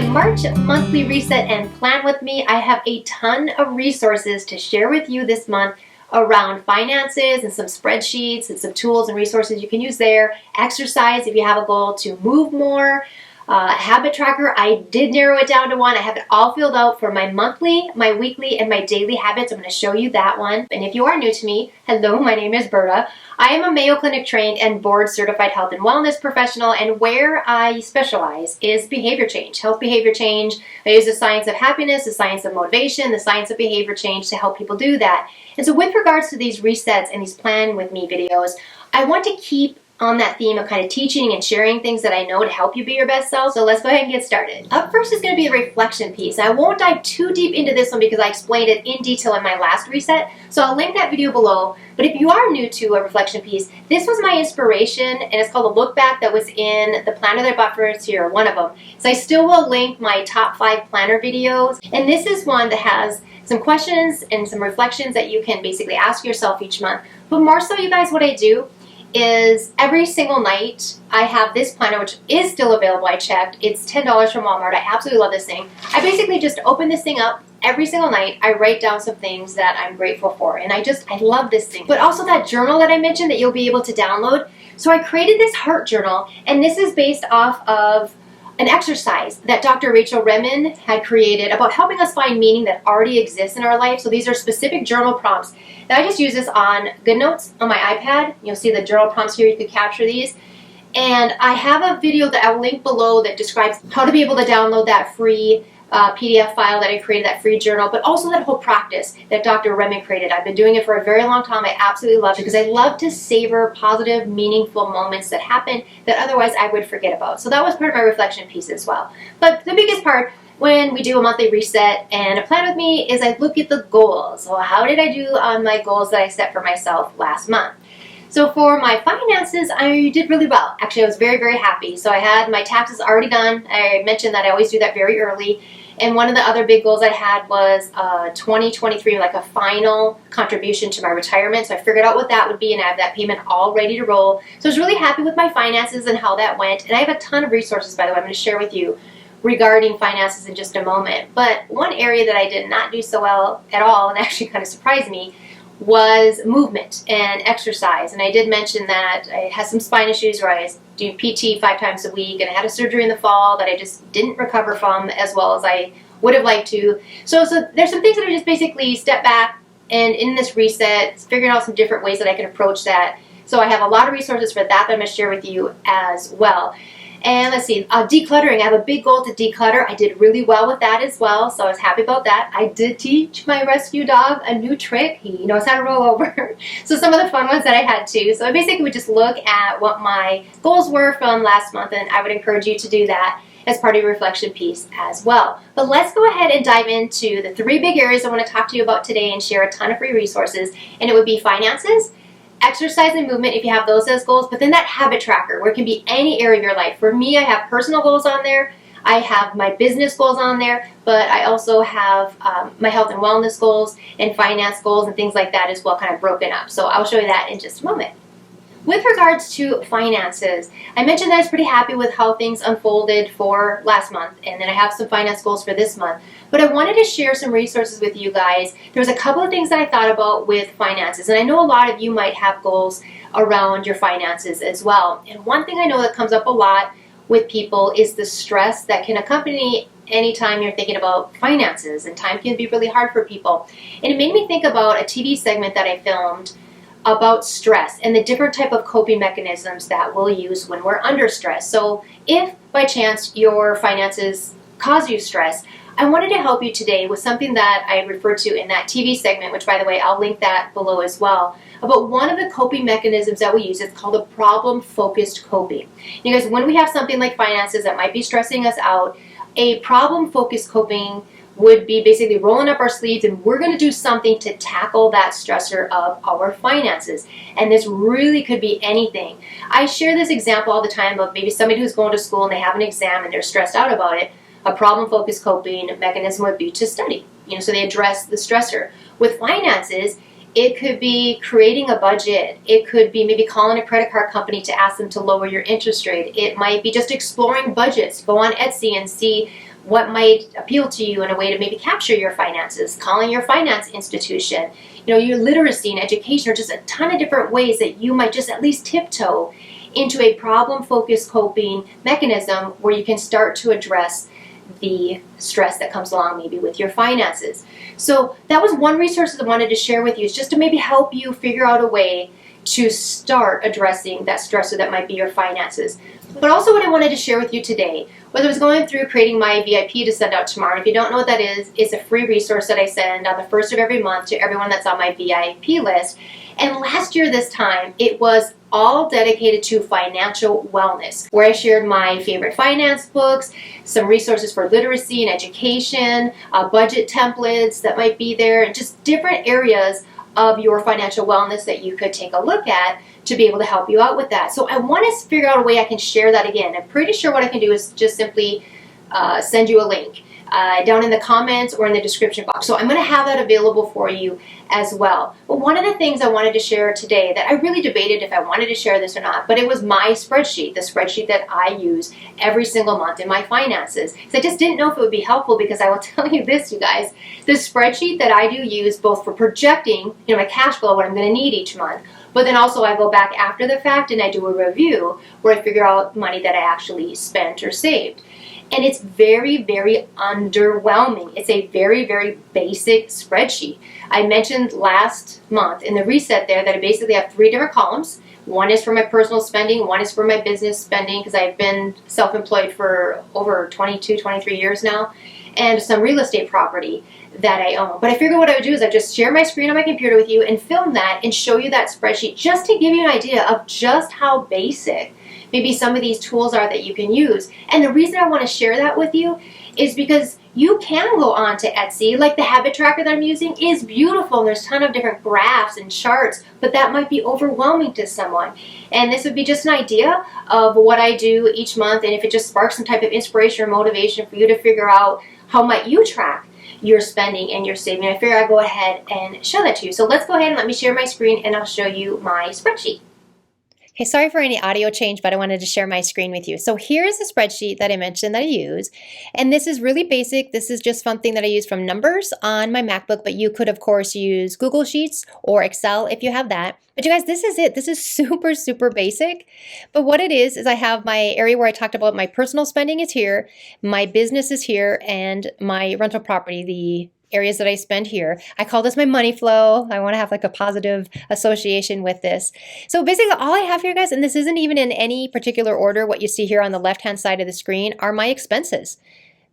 March monthly reset and plan with me. I have a ton of resources to share with you this month around finances and some spreadsheets and some tools and resources you can use there. Exercise if you have a goal to move more. Habit tracker, I did narrow it down to one. I have it all filled out for my monthly, my weekly, and my daily habits. I'm going to show you that one. And if you are new to me, hello, my name is Berta. I am a Mayo Clinic trained and board certified health and wellness professional, and where I specialize is behavior change, health behavior change. I use the science of happiness, the science of motivation, the science of behavior change to help people do that. And so with regards to these resets and these plan with me videos, I want to keep on that theme of kind of teaching and sharing things that I know to help you be your best self. So let's go ahead and get started. Up first is going to be the reflection piece. I won't dive too deep into this one because I explained it in detail in my last reset. So I'll link that video below. But if you are new to a reflection piece, this was my inspiration, and it's called a look back that was in the planner that I bought for this year, one of them. So I still will link my top 5 planner videos. And this is one that has some questions and some reflections that you can basically ask yourself each month. But more so, you guys, what I do is every single night I have this planner, which is still available. I checked. It's $10 from Walmart. I absolutely love this thing. I basically just open this thing up every single night. I write down some things that I'm grateful for, and I love this thing. But also that journal that I mentioned that you'll be able to download. So I created this heart journal, and this is based off of an exercise that Dr. Rachel Remen had created about helping us find meaning that already exists in our life. So these are specific journal prompts. Now I just use this on GoodNotes on my iPad. You'll see the journal prompts here. You can capture these. And I have a video that I'll link below that describes how to be able to download that free PDF file that I created, that free journal, but also that whole practice that Dr. Remen created. I've been doing it for a very long time. I absolutely love it because I love to savor positive, meaningful moments that happen that otherwise I would forget about. So that was part of my reflection piece as well. But the biggest part when we do a monthly reset and a plan with me is I look at the goals. So how did I do on my goals that I set for myself last month? So for my finances, I did really well. Actually, I was very, very happy. So I had my taxes already done. I mentioned that I always do that very early. And one of the other big goals I had was 2023, like a final contribution to my retirement. So I figured out what that would be, and I have that payment all ready to roll. So I was really happy with my finances and how that went. And I have a ton of resources, by the way, I'm going to share with you regarding finances in just a moment. But one area that I did not do so well at all, and actually kind of surprised me, was movement and exercise. And I did mention that I had some spine issues where I do PT 5 times a week, and I had a surgery in the fall that I just didn't recover from as well as I would have liked to. So there's some things that I just basically step back and in this reset, figuring out some different ways that I can approach that. So I have a lot of resources for that I'm going to share with you as well. And let's see, decluttering. I have a big goal to declutter. I did really well with that as well, so I was happy about that. I did teach my rescue dog a new trick. He knows how to roll over. So some of the fun ones that I had too. So I basically would just look at what my goals were from last month, and I would encourage you to do that as part of your reflection piece as well. But let's go ahead and dive into the 3 big areas I want to talk to you about today and share a ton of free resources. And it would be finances, exercise and movement if you have those as goals, but then that habit tracker where it can be any area of your life. For me, I have personal goals on there, I have my business goals on there, but I also have my health and wellness goals and finance goals and things like that as well, kind of broken up. So I'll show you that in just a moment. With regards to finances, I mentioned that I was pretty happy with how things unfolded for last month, and then I have some finance goals for this month. But I wanted to share some resources with you guys. There was a couple of things that I thought about with finances, and I know a lot of you might have goals around your finances as well. And one thing I know that comes up a lot with people is the stress that can accompany anytime you're thinking about finances, and time can be really hard for people. And it made me think about a TV segment that I filmed about stress and the different type of coping mechanisms that we'll use when we're under stress. So if by chance your finances cause you stress, I wanted to help you today with something that I referred to in that TV segment, which by the way, I'll link that below as well, about one of the coping mechanisms that we use. It's called a problem-focused coping. You guys, when we have something like finances that might be stressing us out, a problem-focused coping would be basically rolling up our sleeves and we're going to do something to tackle that stressor of our finances. And this really could be anything. I share this example all the time of maybe somebody who's going to school and they have an exam and they're stressed out about it. A problem-focused coping mechanism would be to study, so they address the stressor. With finances, it could be creating a budget. It could be maybe calling a credit card company to ask them to lower your interest rate. It might be just exploring budgets. Go on Etsy and see what might appeal to you in a way to maybe capture your finances, calling your finance institution, your literacy and education, or just a ton of different ways that you might just at least tiptoe into a problem-focused coping mechanism where you can start to address the stress that comes along maybe with your finances. So that was one resource I wanted to share with you, is just to maybe help you figure out a way to start addressing that stressor that might be your finances. But also what I wanted to share with you today, whether I was going through creating my VIP to send out tomorrow, and if you don't know what that is, it's a free resource that I send on the first of every month to everyone that's on my VIP list. And last year this time, it was all dedicated to financial wellness, where I shared my favorite finance books, some resources for literacy and education, budget templates that might be there, and just different areas of your financial wellness that you could take a look at to be able to help you out with that. So I want to figure out a way I can share that again. I'm pretty sure what I can do is just simply send you a link down in the comments or in the description box. So I'm going to have that available for you as well. But one of the things I wanted to share today that I really debated if I wanted to share this or not, but it was my spreadsheet, the spreadsheet that I use every single month in my finances. So I just didn't know if it would be helpful, because I will tell you this, you guys, the spreadsheet that I do use both for projecting, my cash flow, what I'm going to need each month, but then also I go back after the fact and I do a review where I figure out money that I actually spent or saved. And it's very, very underwhelming. It's a very, very basic spreadsheet. I mentioned last month in the reset there that I basically have 3 different columns. One is for my personal spending, one is for my business spending, because I've been self-employed for over 22, 23 years now, and some real estate property that I own. But I figured what I would do is I'd just share my screen on my computer with you and film that and show you that spreadsheet, just to give you an idea of just how basic maybe some of these tools are that you can use. And the reason I want to share that with you is because you can go on to Etsy. Like the habit tracker that I'm using is beautiful, and there's a ton of different graphs and charts, but that might be overwhelming to someone. And this would be just an idea of what I do each month, and if it just sparks some type of inspiration or motivation for you to figure out how might you track your spending and your saving, I figure I'll go ahead and show that to you. So let's go ahead and let me share my screen and I'll show you my spreadsheet. Okay, sorry for any audio change, but I wanted to share my screen with you. So here's the spreadsheet that I mentioned that I use. And this is really basic. This is just something that I use from Numbers on my MacBook, but you could, of course, use Google Sheets or Excel if you have that. But you guys, this is it. This is super, super basic. But what it is I have my area where I talked about my personal spending is here, my business is here, and my rental property, the areas that I spend here. I call this my money flow. I want to have like a positive association with this. So basically all I have here, guys, and this isn't even in any particular order, what you see here on the left-hand side of the screen are my expenses.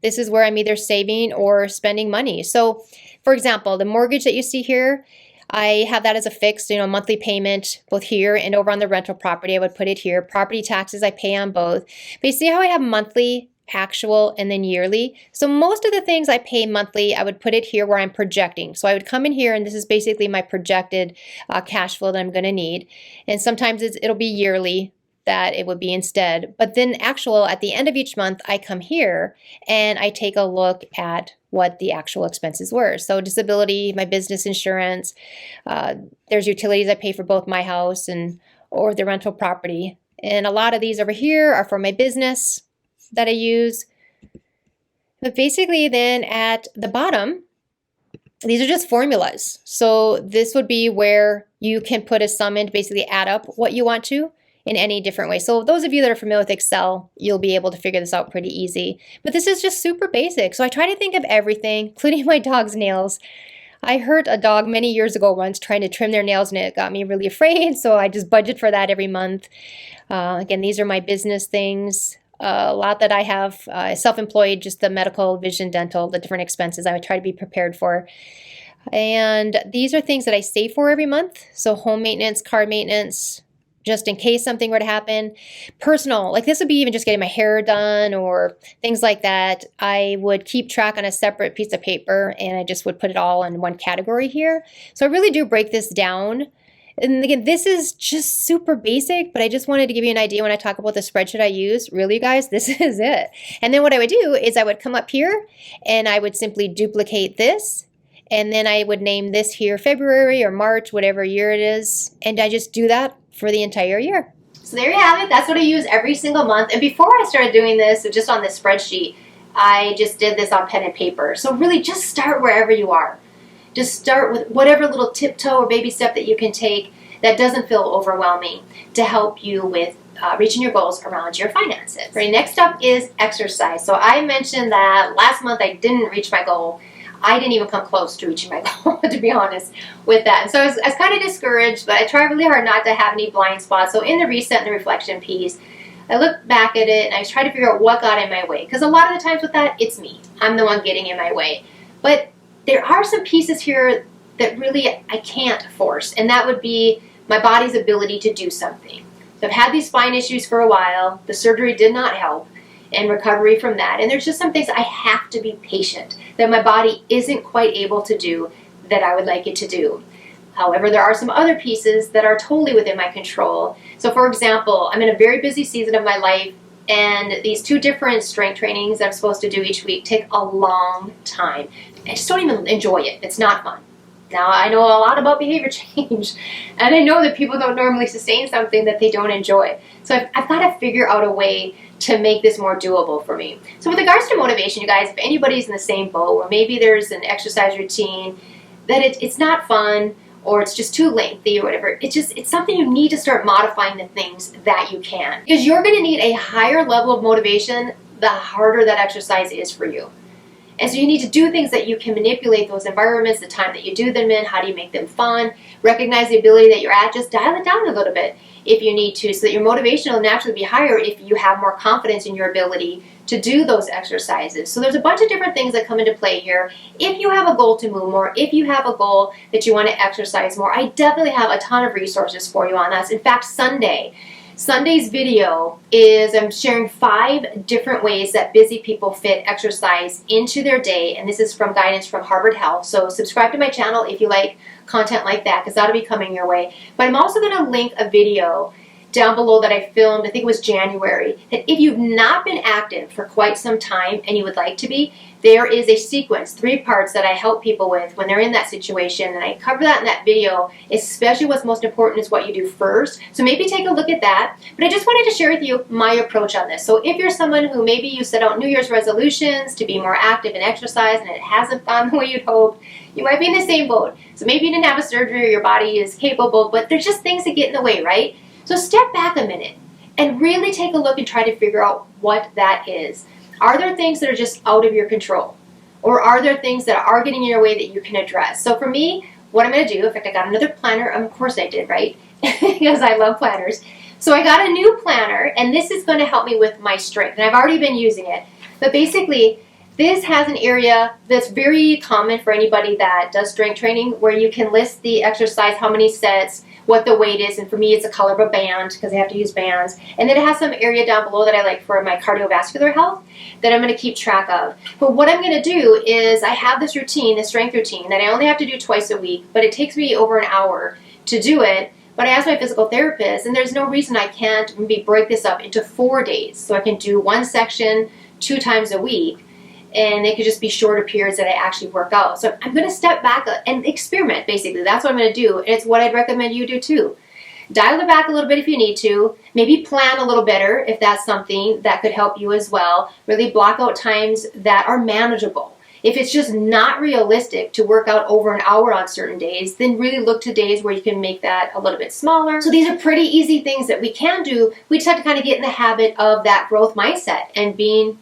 This is where I'm either saving or spending money. So for example, the mortgage that you see here, I have that as a fixed, monthly payment, both here and over on the rental property. I would put it here. Property taxes, I pay on both. But you see how I have monthly, actual, and then yearly. So most of the things I pay monthly, I would put it here where I'm projecting. So I would come in here, and this is basically my projected cash flow that I'm going to need. And sometimes it'll be yearly that it would be instead. But then actual, at the end of each month, I come here and I take a look at what the actual expenses were. So disability, my business insurance, there's utilities I pay for both my house or the rental property. And a lot of these over here are for my business that I use. But basically then at the bottom, these are just formulas. So this would be where you can put a sum in to basically add up what you want to in any different way. So those of you that are familiar with Excel, you'll be able to figure this out pretty easy. But this is just super basic. So I try to think of everything, including my dog's nails. I hurt a dog many years ago once trying to trim their nails, and it got me really afraid. So I just budget for that every month. Again, these are my business things. A lot that I have self-employed, just the medical, vision, dental, the different expenses I would try to be prepared for. And these are things that I save for every month. So home maintenance, car maintenance, just in case something were to happen. Personal, like this would be even just getting my hair done or things like that. I would keep track on a separate piece of paper, and I just would put it all in one category here. So I really do break this down. And again, this is just super basic, but I just wanted to give you an idea when I talk about the spreadsheet I use. Really, guys, this is it. And then what I would do is I would come up here and I would simply duplicate this. And then I would name this here February or March, whatever year it is. And I just do that for the entire year. So there you have it. That's what I use every single month. And before I started doing this, just on this spreadsheet, I just did this on pen and paper. So really just start wherever you are. Just start with whatever little tiptoe or baby step that you can take that doesn't feel overwhelming to help you with reaching your goals around your finances. Right, next up is exercise. So I mentioned that last month I didn't reach my goal. I didn't even come close to reaching my goal, to be honest with that. And so I was kind of discouraged, but I try really hard not to have any blind spots. So in the reset and the reflection piece, I look back at it and I try to figure out what got in my way. Because a lot of the times with that, it's me. I'm the one getting in my way. But there are some pieces here that really I can't force. And that would be my body's ability to do something. So I've had these spine issues for a while. The surgery did not help. And recovery from that. And there's just some things I have to be patient that my body isn't quite able to do that I would like it to do. However, there are some other pieces that are totally within my control. So for example, I'm in a very busy season of my life, and these 2 different strength trainings that I'm supposed to do each week take a long time. I just don't even enjoy it. It's not fun. Now, I know a lot about behavior change, and I know that people don't normally sustain something that they don't enjoy. So I've got to figure out a way to make this more doable for me. So with regards to motivation, you guys, if anybody's in the same boat, or maybe there's an exercise routine that it's not fun, or it's just too lengthy or whatever, it's something you need to start modifying the things that you can. Because you're going to need a higher level of motivation the harder that exercise is for you. And so you need to do things that you can manipulate those environments, the time that you do them in, how do you make them fun, recognize the ability that you're at, just dial it down a little bit if you need to, so that your motivation will naturally be higher if you have more confidence in your ability to do those exercises. So there's a bunch of different things that come into play here. If you have a goal to move more, if you have a goal that you want to exercise more, I definitely have a ton of resources for you on that. In fact, Sunday's video is I'm sharing 5 different ways that busy people fit exercise into their day, and this is from guidance from Harvard Health. So subscribe to my channel if you like content like that, because that'll be coming your way. But I'm also going to link a video down below that I filmed, I think it was January, that if you've not been active for quite some time and you would like to be, there is a sequence, 3 parts that I help people with when they're in that situation, and I cover that in that video, especially what's most important is what you do first. So maybe take a look at that. But I just wanted to share with you my approach on this. So if you're someone who maybe you set out New Year's resolutions to be more active in exercise and it hasn't gone the way you'd hoped, you might be in the same boat. So maybe you didn't have a surgery or your body is capable, but there's just things that get in the way, right? So step back a minute and really take a look and try to figure out what that is. Are there things that are just out of your control? Or are there things that are getting in your way that you can address? So for me, what I'm going to do, in fact, I got another planner. Of course I did, right? Because I love planners. So I got a new planner, and this is going to help me with my strength. And I've already been using it. But basically, this has an area that's very common for anybody that does strength training, where you can list the exercise, how many sets, what the weight is, and for me it's a color of a band because I have to use bands. And then it has some area down below that I like for my cardiovascular health that I'm going to keep track of. But what I'm going to do is I have this routine, this strength routine, that I only have to do twice a week, but it takes me over an hour to do it. But I asked my physical therapist, and there's no reason I can't maybe break this up into 4 days. So I can do one section 2 times a week, and they could just be shorter periods that I actually work out. So I'm going to step back and experiment, basically. That's what I'm going to do, and it's what I'd recommend you do too. Dial it back a little bit if you need to. Maybe plan a little better if that's something that could help you as well. Really block out times that are manageable. If it's just not realistic to work out over an hour on certain days, then really look to days where you can make that a little bit smaller. So these are pretty easy things that we can do. We just have to kind of get in the habit of that growth mindset and being...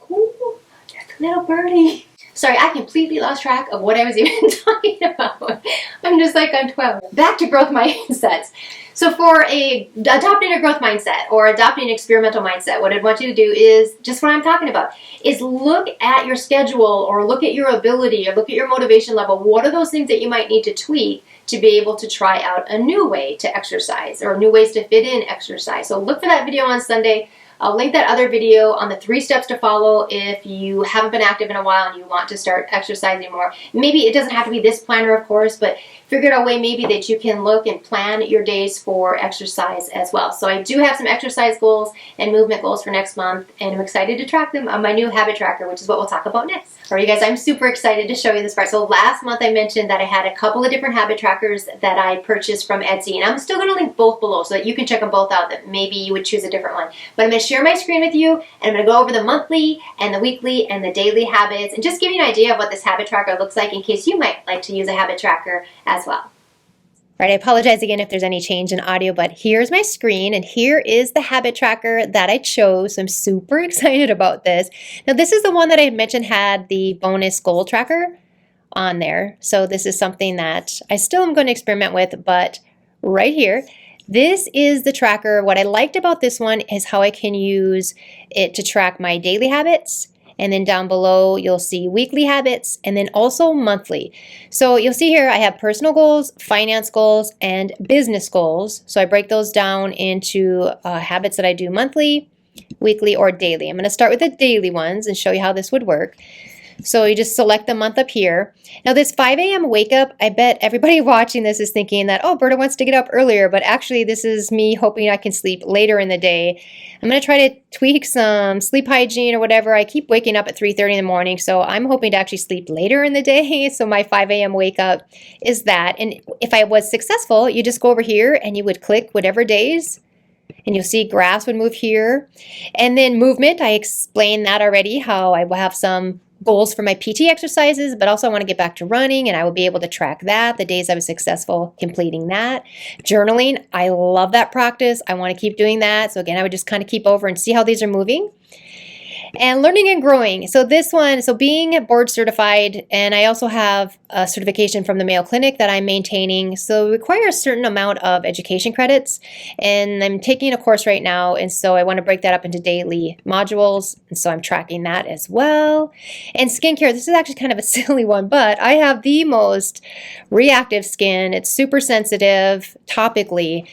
Ooh, there's a little birdie. Sorry, I completely lost track of what I was even talking about. I'm just like I'm 12. Back to growth mindsets. So for adopting a growth mindset or adopting an experimental mindset, what I'd want you to do is just what I'm talking about, is look at your schedule or look at your ability or look at your motivation level. What are those things that you might need to tweak to be able to try out a new way to exercise or new ways to fit in exercise? So look for that video on Sunday. I'll link that other video on the 3 steps to follow if you haven't been active in a while and you want to start exercising more. Maybe it doesn't have to be this planner, of course, but figure out a way maybe that you can look and plan your days for exercise as well. So I do have some exercise goals and movement goals for next month, and I'm excited to track them on my new habit tracker, which is what we'll talk about next. All right, you guys, I'm super excited to show you this part. So last month I mentioned that I had a couple of different habit trackers that I purchased from Etsy, and I'm still going to link both below so that you can check them both out, that maybe you would choose a different one. But I'm going to share my screen with you, and I'm going to go over the monthly and the weekly and the daily habits and just give you an idea of what this habit tracker looks like in case you might like to use a habit tracker as well. All right, I apologize again if there's any change in audio, but here's my screen and here is the habit tracker that I chose. I'm super excited about this. Now, this is the one that I had mentioned had the bonus goal tracker on there. So this is something that I still am going to experiment with, but right here, this is the tracker. What I liked about this one is how I can use it to track my daily habits. And then down below, you'll see weekly habits and then also monthly. So you'll see here, I have personal goals, finance goals, and business goals. So I break those down into habits that I do monthly, weekly, or daily. I'm going to start with the daily ones and show you how this would work. So you just select the month up here. Now this 5 a.m. wake up, I bet everybody watching this is thinking that, oh, Berta wants to get up earlier, but actually this is me hoping I can sleep later in the day. I'm going to try to tweak some sleep hygiene or whatever. I keep waking up at 3:30 in the morning, so I'm hoping to actually sleep later in the day. So my 5 a.m. wake up is that. And if I was successful, you just go over here and you would click whatever days. And you'll see graphs would move here. And then movement, I explained that already, how I will have some goals for my PT exercises, but also I want to get back to running and I will be able to track that, the days I was successful completing that. Journaling, I love that practice. I want to keep doing that. So again, I would just kind of keep over and see how these are moving. And learning and growing. So this one, so being board certified, and I also have a certification from the Mayo Clinic that I'm maintaining. So it requires a certain amount of education credits. And I'm taking a course right now. And so I want to break that up into daily modules. And so I'm tracking that as well. And skincare, this is actually kind of a silly one, but I have the most reactive skin. It's super sensitive topically.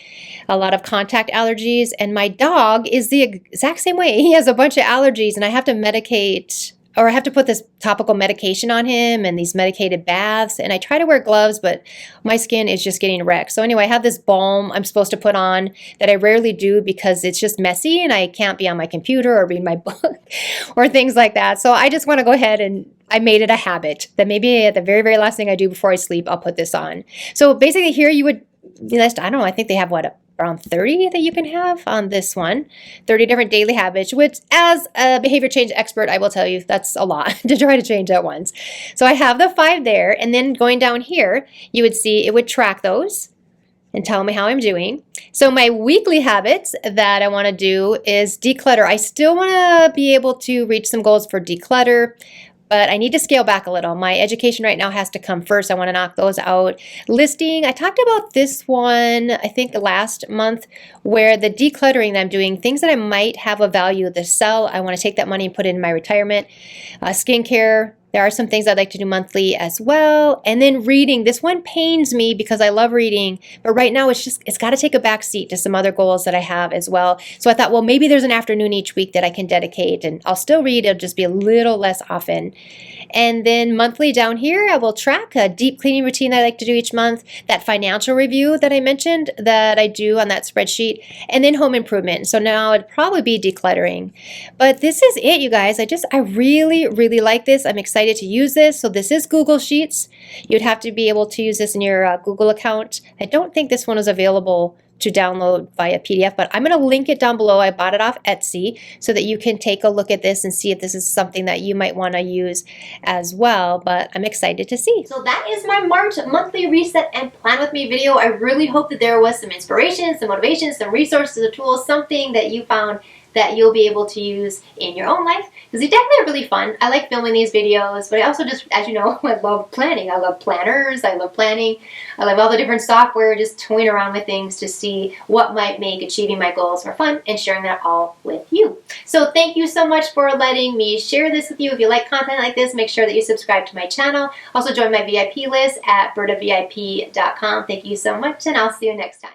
A lot of contact allergies, and my dog is the exact same way. He has a bunch of allergies, and I have to medicate, or I have to put this topical medication on him and these medicated baths, and I try to wear gloves, but my skin is just getting wrecked. So anyway, I have this balm I'm supposed to put on that I rarely do because it's just messy and I can't be on my computer or read my book or things like that. So I just want to go ahead and I made it a habit that maybe at the very, very last thing I do before I sleep, I'll put this on. So basically here you would, I don't know, I think they have what, around 30 that you can have on this one. 30 different daily habits, which as a behavior change expert, I will tell you that's a lot to try to change at once. So I have the 5 there, and then going down here, you would see it would track those and tell me how I'm doing. So my weekly habits that I want to do is declutter. I still want to be able to reach some goals for declutter, but I need to scale back a little. My education right now has to come first. I want to knock those out. Listing, I talked about this one, I think last month, where the decluttering that I'm doing, things that I might have a value to sell, I want to take that money and put it in my retirement. Skincare, there are some things I'd like to do monthly as well. And then reading, this one pains me because I love reading, but right now it's got to take a back seat to some other goals that I have as well. So I thought, well, maybe there's an afternoon each week that I can dedicate, and I'll still read, it'll just be a little less often. And then monthly down here, I will track a deep cleaning routine that I like to do each month, that financial review that I mentioned that I do on that spreadsheet, and then home improvement. So now it'd probably be decluttering. But this is it, you guys. I really, really like this. I'm excited to use this. So this is Google Sheets. You'd have to be able to use this in your Google account. I don't think this one is available to download via PDF, but I'm going to link it down below. I bought it off Etsy so that you can take a look at this and see if this is something that you might want to use as well, but I'm excited to see. So that is my March monthly reset and plan with me video. I really hope that there was some inspiration, some motivation, some resources, or tools, something that you found that you'll be able to use in your own life, because they definitely are really fun. I like filming these videos, but I also just, as you know, I love planning. I love planners, I love planning, I love all the different software, just toying around with things to see what might make achieving my goals more fun and sharing that all with you. So thank you so much for letting me share this with you. If you like content like this, make sure that you subscribe to my channel. Also join my VIP list at bertavip.com. Thank you so much, and I'll see you next time.